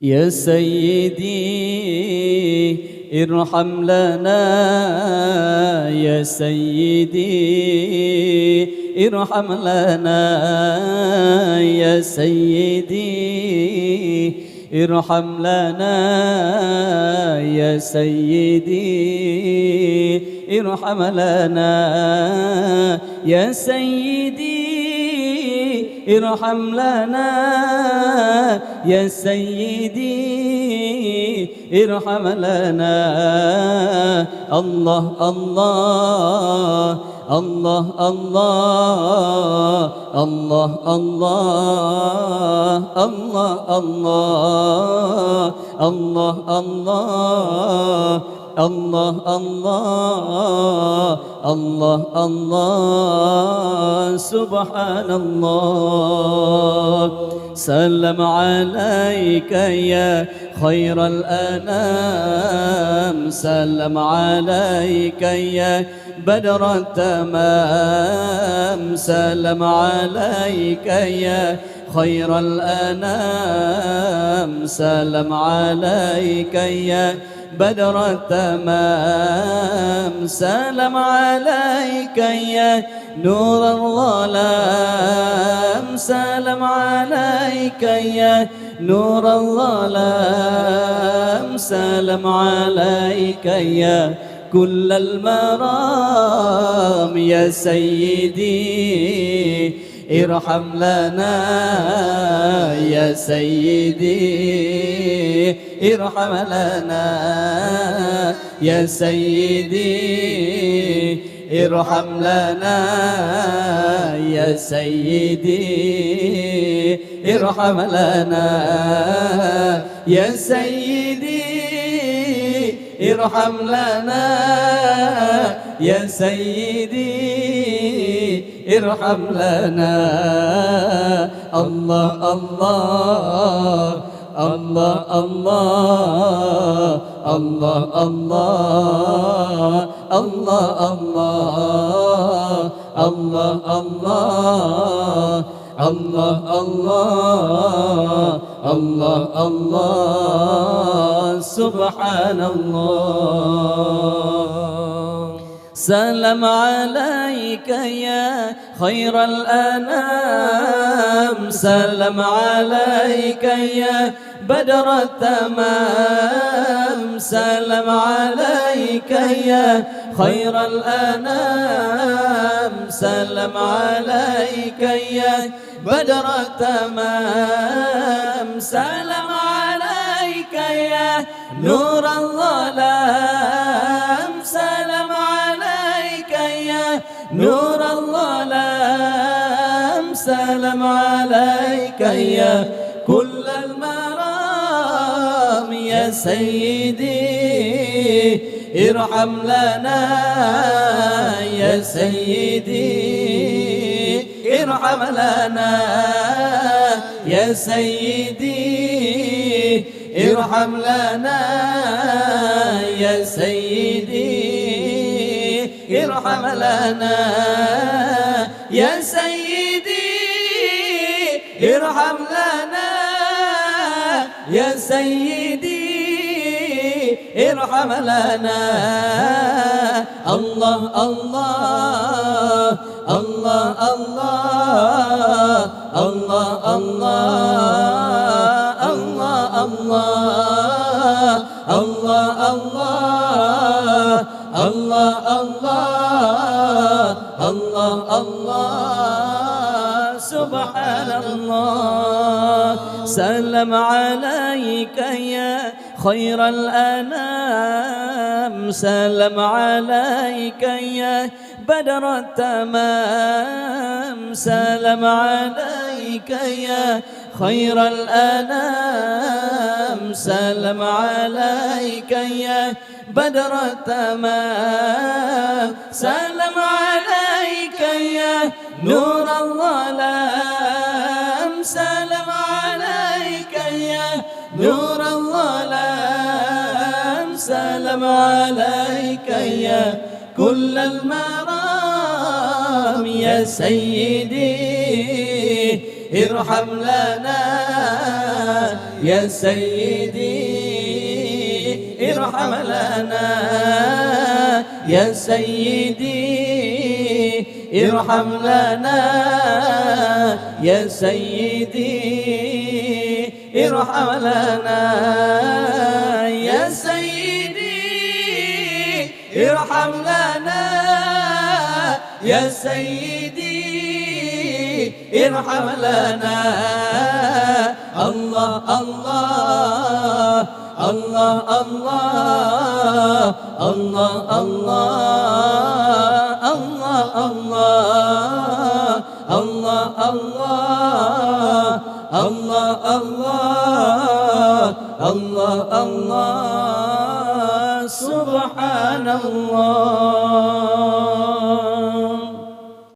يا سيدي ارحم لنا يا سيدي ارحم لنا يا سيدي ارحم لنا يا سيدي ارحم لنا يا سيدي ارحم لنا يا سيدي ارحم لنا الله الله الله الله الله الله الله الله الله الله الله الله الله سبحان الله سلم عليك يا خير الأنام سلم عليك يا بدر التمام سلم عليك يا خير الأنام سلم عليك يا بدر التمام سلم عليك يا نور الظلام سلم عليك يا نور الظلام سلم عليك يا كل المرام يا سيدي ارحم لنا يا سيدي ارحم لنا يا سيدي ارحم لنا يا سيدي ارحم لنا يا سيدي ارحم لنا يا سيدي ارحم لنا الله الله الله الله الله الله الله الله الله الله الله الله سبحان الله سلام عليك يا خير الأنام سلام عليك يا بدر التمام سلام عليك يا خير الأنام سلام عليك يا بدر التمام سلام عليك يا نور الظلام سلام عليك يا نور الظلام سلام عليك يا كل المرام يا سيدي ارحم لنا يا سيدي ارحم لنا يا سيدي ارحم لنا يا سيدي ارحم لنا يا سيدي ارحم لنا يا سيدي ارحم لنا الله الله الله الله الله الله الله الله الله الله الله سبحان الله سلم عليك يا خير الأنام سلم عليك يا بدر التمام سلم عليك يا خير الأنام سلم عليك يا بدر التمام سلم عليك يا نور الظلام سلم عليك يا نور الظلام سلم عليك يا كل المرام يا سيدي ارحم لنا يا سيدي ارحم لنا يا سيدي ارحم لنا يا سيدي ارحم لنا يا سيدي ارحم لنا يا سيدي ارحم لنا الله الله الله الله الله الله الله الله الله الله الله الله الله سبحان الله.